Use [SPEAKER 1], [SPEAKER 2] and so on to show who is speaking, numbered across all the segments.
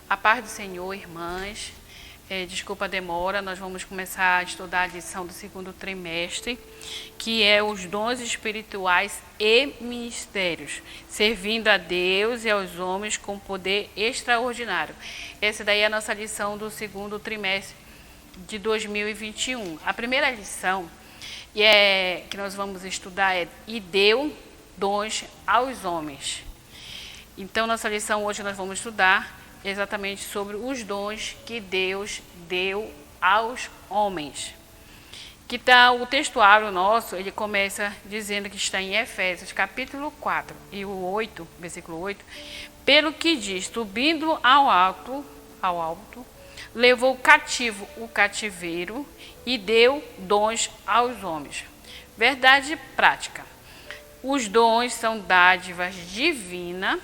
[SPEAKER 1] A paz do Senhor, irmãs. Desculpa a demora, nós vamos começar a estudar a lição do segundo trimestre, que é os dons espirituais e ministérios, servindo a Deus e aos homens com poder extraordinário. Essa daí é a nossa lição do segundo trimestre de 2021. A primeira lição que nós vamos estudar é "E deu dons aos homens". Então, nossa lição hoje nós vamos estudar exatamente sobre os dons que Deus deu aos homens. Que tá o textuário nosso, ele começa dizendo que está em Efésios, capítulo 4 e o 8, versículo 8, pelo que diz, subindo ao alto, levou cativo o cativeiro e deu dons aos homens. Verdade prática. Os dons são dádivas divinas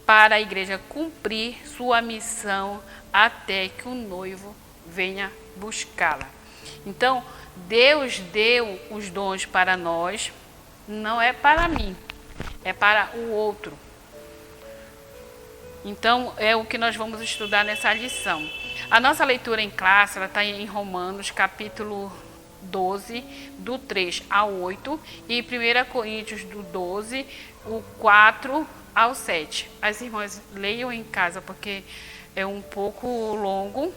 [SPEAKER 1] para a igreja cumprir sua missão até que o noivo venha buscá-la. Então, Deus deu os dons para nós, não é para mim, é para o outro. Então, é o que nós vamos estudar nessa lição. A nossa leitura em classe está em Romanos, capítulo 12, do 3 ao 8, e 1 Coríntios, do 12, o 4 ao 7. As irmãs leiam em casa, porque é um pouco longo.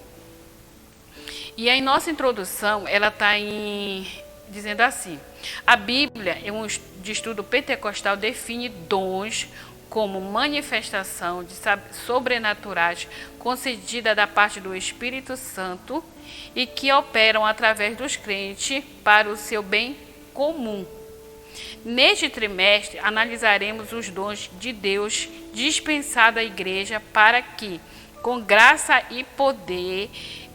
[SPEAKER 1] E aí, nossa introdução, ela está dizendo assim: a Bíblia, de estudo pentecostal, define dons como manifestação de sobrenaturais concedida da parte do Espírito Santo e que operam através dos crentes para o seu bem comum. Neste trimestre, analisaremos os dons de Deus dispensados à igreja para que, com graça e poder,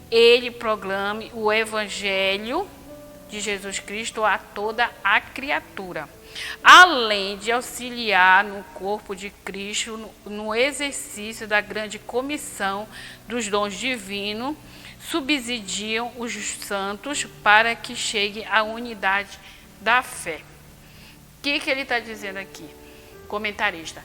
[SPEAKER 1] ele proclame o Evangelho de Jesus Cristo a toda a criatura, além de auxiliar no corpo de Cristo no exercício da grande comissão dos dons divinos, subsidiam os santos para que chegue à unidade da fé. O que ele está dizendo aqui? Comentarista.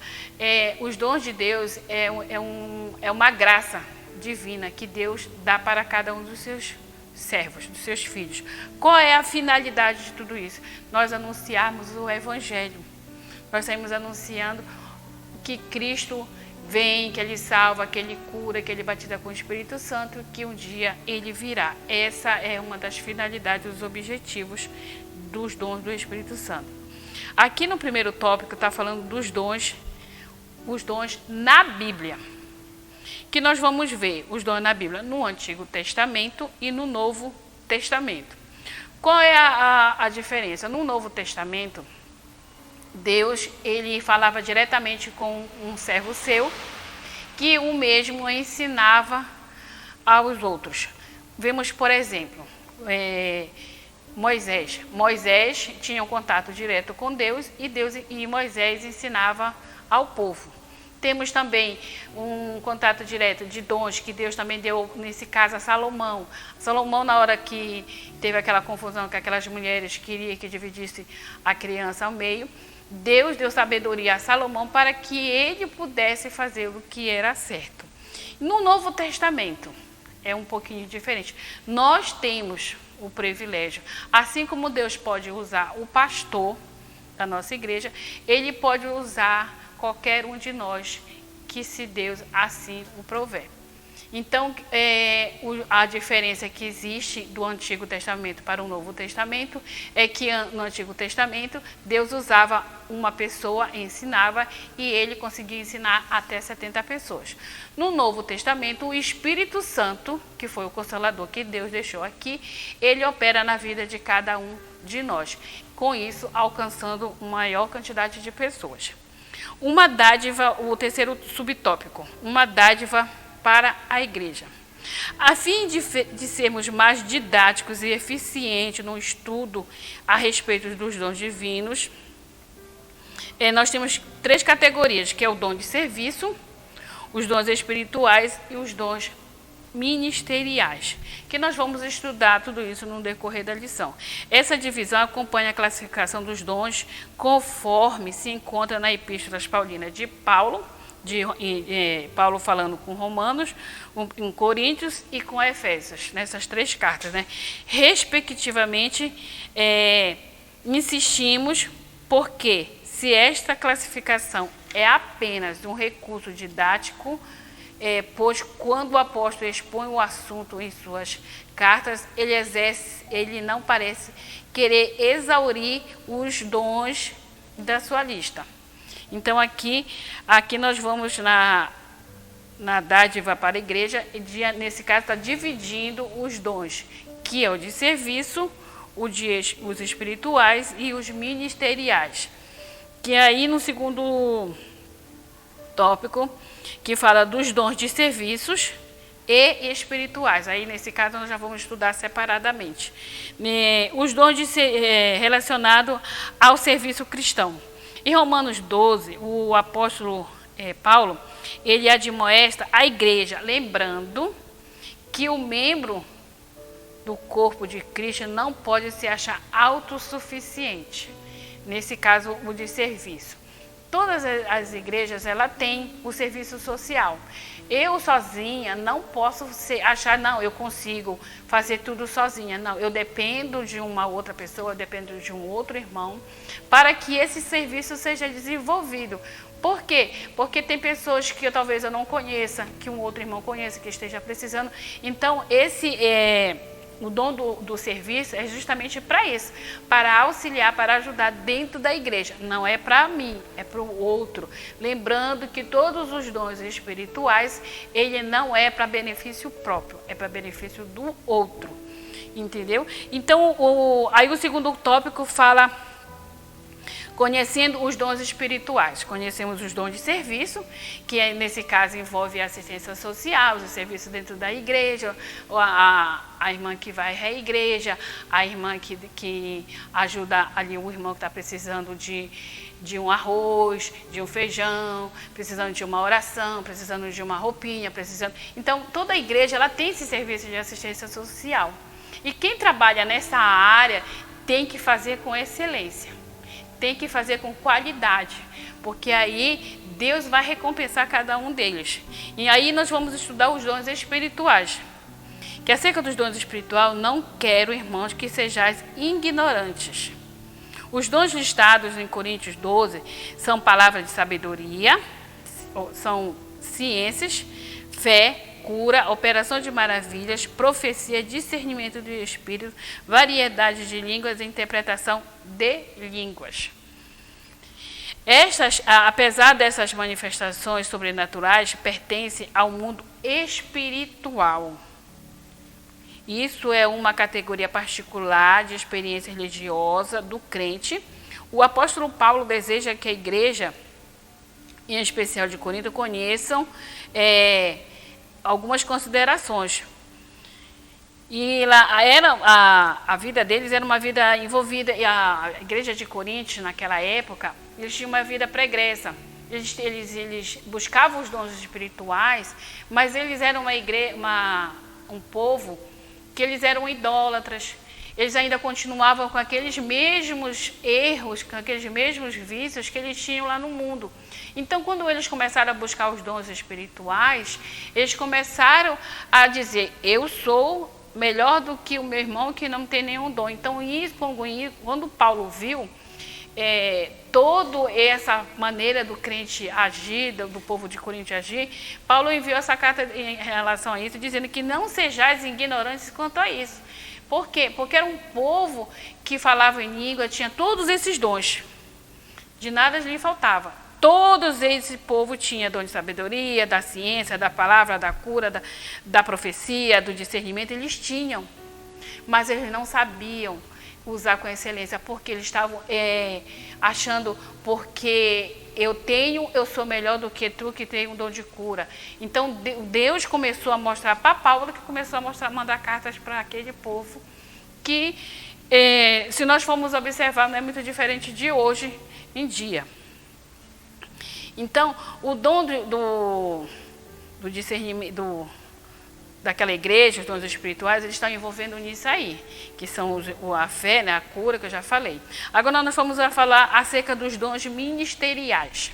[SPEAKER 1] Os dons de Deus é uma graça divina que Deus dá para cada um dos seus servos, dos seus filhos. Qual é a finalidade de tudo isso? Nós anunciarmos o Evangelho. Nós saímos anunciando que Cristo vem, que Ele salva, que Ele cura, que Ele batiza com o Espírito Santo, que um dia Ele virá. Essa é uma das finalidades, os objetivos dos dons do Espírito Santo. Aqui no primeiro tópico está falando dos dons, os dons na Bíblia. Que nós vamos ver os dons na Bíblia no Antigo Testamento e no Novo Testamento. Qual é a diferença? No Novo Testamento, Deus ele falava diretamente com um servo seu, que o mesmo ensinava aos outros. Vemos, por exemplo, Moisés. Moisés tinha um contato direto com Deus e Moisés ensinava ao povo. Temos também um contato direto de dons que Deus também deu, nesse caso, a Salomão. Salomão, na hora que teve aquela confusão que aquelas mulheres queriam que dividisse a criança ao meio, Deus deu sabedoria a Salomão para que ele pudesse fazer o que era certo. No Novo Testamento, é um pouquinho diferente. Nós temos o privilégio, assim como Deus pode usar o pastor da nossa igreja, ele pode usar qualquer um de nós, que se Deus assim o prover. Então, a diferença que existe do Antigo Testamento para o Novo Testamento é que no Antigo Testamento Deus usava uma pessoa, ensinava, e ele conseguia ensinar até 70 pessoas. No Novo Testamento, o Espírito Santo, que foi o Consolador que Deus deixou aqui, ele opera na vida de cada um de nós, com isso alcançando uma maior quantidade de pessoas. Uma dádiva, o terceiro subtópico, uma dádiva para a igreja. A fim de sermos mais didáticos e eficientes no estudo a respeito dos dons divinos, nós temos 3 categorias, que é o dom de serviço, os dons espirituais e os dons ministeriais, que nós vamos estudar tudo isso no decorrer da lição. Essa divisão acompanha a classificação dos dons conforme se encontra na Epístolas Paulinas de Paulo, Paulo falando com Romanos, com Coríntios e com Efésios, nessas 3 cartas, né? Respectivamente, insistimos porque se esta classificação é apenas um recurso didático, pois quando o apóstolo expõe o assunto em suas cartas, ele não parece querer exaurir os dons da sua lista. Então aqui nós vamos na dádiva para a igreja, nesse caso está dividindo os dons, que é o de serviço, os espirituais e os ministeriais. Que aí no segundo tópico, que fala dos dons de serviços e espirituais. Aí nesse caso nós já vamos estudar separadamente. Os dons relacionados ao serviço cristão. Em Romanos 12, o apóstolo Paulo, ele admoesta a igreja, lembrando que o membro do corpo de Cristo não pode se achar autossuficiente. Nesse caso, o de serviço. Todas as igrejas, ela tem o serviço social. Eu sozinha não posso achar, não, eu consigo fazer tudo sozinha. Não, eu dependo de uma outra pessoa, eu dependo de um outro irmão, para que esse serviço seja desenvolvido. Por quê? Porque tem pessoas que talvez eu não conheça, que um outro irmão conheça, que esteja precisando. Então, o dom do serviço é justamente para isso, para auxiliar, para ajudar dentro da igreja. Não é para mim, é para o outro. Lembrando que todos os dons espirituais, ele não é para benefício próprio, é para benefício do outro. Entendeu? Então, aí o segundo tópico fala, conhecendo os dons espirituais. Conhecemos os dons de serviço, que nesse caso envolve a assistência social, o serviço dentro da igreja, a irmã que vai à igreja, a irmã que ajuda ali o irmão que está precisando de um arroz, de um feijão, precisando de uma oração, precisando de uma roupinha, precisando... Então, toda a igreja ela tem esse serviço de assistência social. E quem trabalha nessa área tem que fazer com excelência. Tem que fazer com qualidade, porque aí Deus vai recompensar cada um deles. E aí nós vamos estudar os dons espirituais. Que acerca dos dons espirituais, não quero, irmãos, que sejais ignorantes. Os dons listados em Coríntios 12 são palavras de sabedoria, são ciências, fé, cura, operação de maravilhas, profecia, discernimento do Espírito, variedade de línguas e interpretação de línguas. Apesar dessas manifestações sobrenaturais, pertencem ao mundo espiritual. Isso é uma categoria particular de experiência religiosa do crente. O apóstolo Paulo deseja que a igreja, em especial de Corinto, conheçam algumas considerações. E a vida deles era uma vida envolvida, e a igreja de Corinto, naquela época, eles tinham uma vida pregressa. Eles buscavam os dons espirituais, mas eles eram um povo que eles eram idólatras. Eles ainda continuavam com aqueles mesmos erros, com aqueles mesmos vícios que eles tinham lá no mundo. Então, quando eles começaram a buscar os dons espirituais, eles começaram a dizer, eu sou melhor do que o meu irmão que não tem nenhum dom. Então, quando Paulo viu toda essa maneira do crente agir, do povo de Corinto agir, Paulo enviou essa carta em relação a isso, dizendo que não sejais ignorantes quanto a isso. Por quê? Porque era um povo que falava em língua, tinha todos esses dons. De nada lhe faltava. Todos esse povo tinha dom de sabedoria, da ciência, da palavra, da cura, da profecia, do discernimento, eles tinham. Mas eles não sabiam usar com excelência, porque eles estavam achando, porque eu sou melhor do que tu que tem um dom de cura. Então Deus começou a mostrar para Paulo, que começou a mandar cartas para aquele povo, que se nós formos observar, não é muito diferente de hoje em dia. Então, o dom do discernimento daquela igreja, os dons espirituais, eles estão envolvendo nisso aí, que são a fé, né, a cura, que eu já falei. Agora nós vamos falar acerca dos dons ministeriais.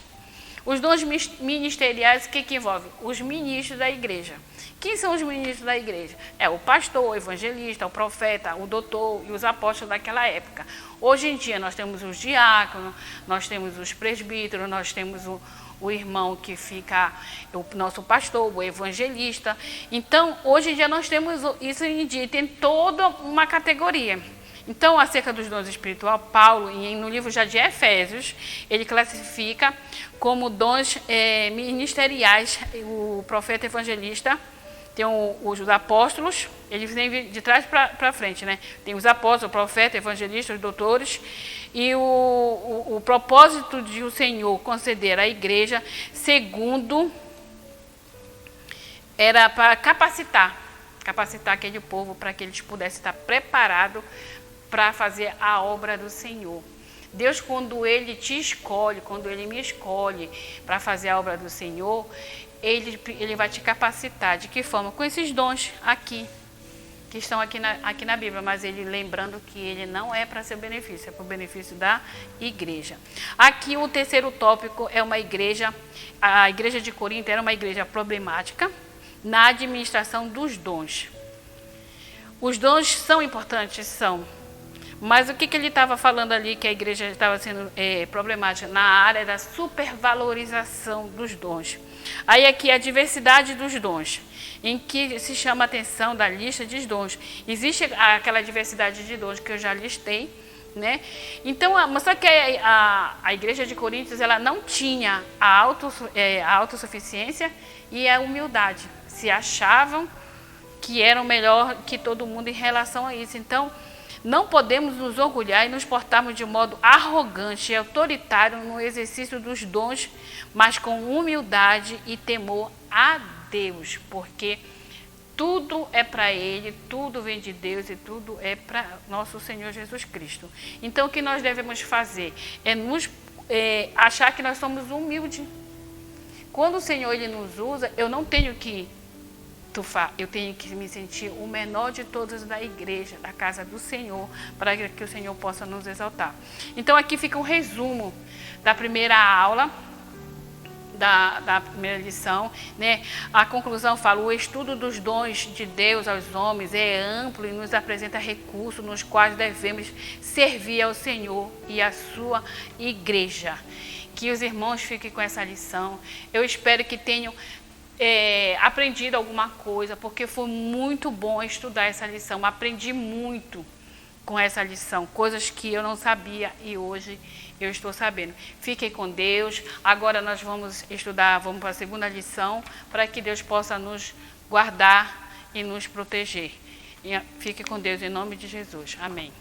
[SPEAKER 1] Os dons ministeriais, o que envolve? Os ministros da igreja. Quem são os ministros da igreja? É o pastor, o evangelista, o profeta, o doutor e os apóstolos daquela época. Hoje em dia nós temos os diáconos, nós temos os presbíteros, nós temos o irmão que fica, o nosso pastor, o evangelista. Então, hoje em dia nós temos isso em dia, tem toda uma categoria. Então, acerca dos dons espirituais, Paulo, no livro já de Efésios, ele classifica como dons ministeriais, o profeta evangelista. Tem os apóstolos, eles vêm de trás para frente, né? Tem os apóstolos, o profeta, evangelistas, os doutores. E o propósito de o Senhor conceder à igreja, segundo, era para capacitar aquele povo para que eles pudessem estar preparados para fazer a obra do Senhor. Deus, quando Ele te escolhe, quando Ele me escolhe para fazer a obra do Senhor, Ele vai te capacitar. De que forma? Com esses dons aqui, que estão aqui na Bíblia, mas Ele lembrando que Ele não é para seu benefício, é para o benefício da igreja. Aqui o terceiro tópico é uma igreja, a igreja de Corinto era uma igreja problemática na administração dos dons. Os dons são importantes? São. Mas o que ele estava falando ali, que a igreja estava sendo problemática na área da supervalorização dos dons. Aí aqui a diversidade dos dons, em que se chama a atenção da lista de dons. Existe aquela diversidade de dons que eu já listei, né? Então, só que a igreja de Coríntios, ela não tinha a autossuficiência e a humildade. Se achavam que eram melhor que todo mundo em relação a isso. Então, não podemos nos orgulhar e nos portarmos de modo arrogante e autoritário no exercício dos dons, mas com humildade e temor a Deus, porque tudo é para Ele, tudo vem de Deus e tudo é para nosso Senhor Jesus Cristo. Então, o que nós devemos fazer é achar que nós somos humildes. Quando o Senhor Ele nos usa, eu não tenho que eu tenho que me sentir o menor de todos da igreja, da casa do Senhor, para que o Senhor possa nos exaltar. Então, aqui fica um resumo da primeira aula, da primeira lição, né? A conclusão fala: o estudo dos dons de Deus aos homens é amplo e nos apresenta recursos nos quais devemos servir ao Senhor e à sua igreja. Que os irmãos fiquem com essa lição. Eu espero que tenham aprendido alguma coisa, porque foi muito bom estudar essa lição. Aprendi muito com essa lição, coisas que eu não sabia e hoje eu estou sabendo. Fiquem com Deus. Agora nós vamos estudar, vamos para a segunda lição, para que Deus possa nos guardar e nos proteger. Fique com Deus em nome de Jesus. Amém.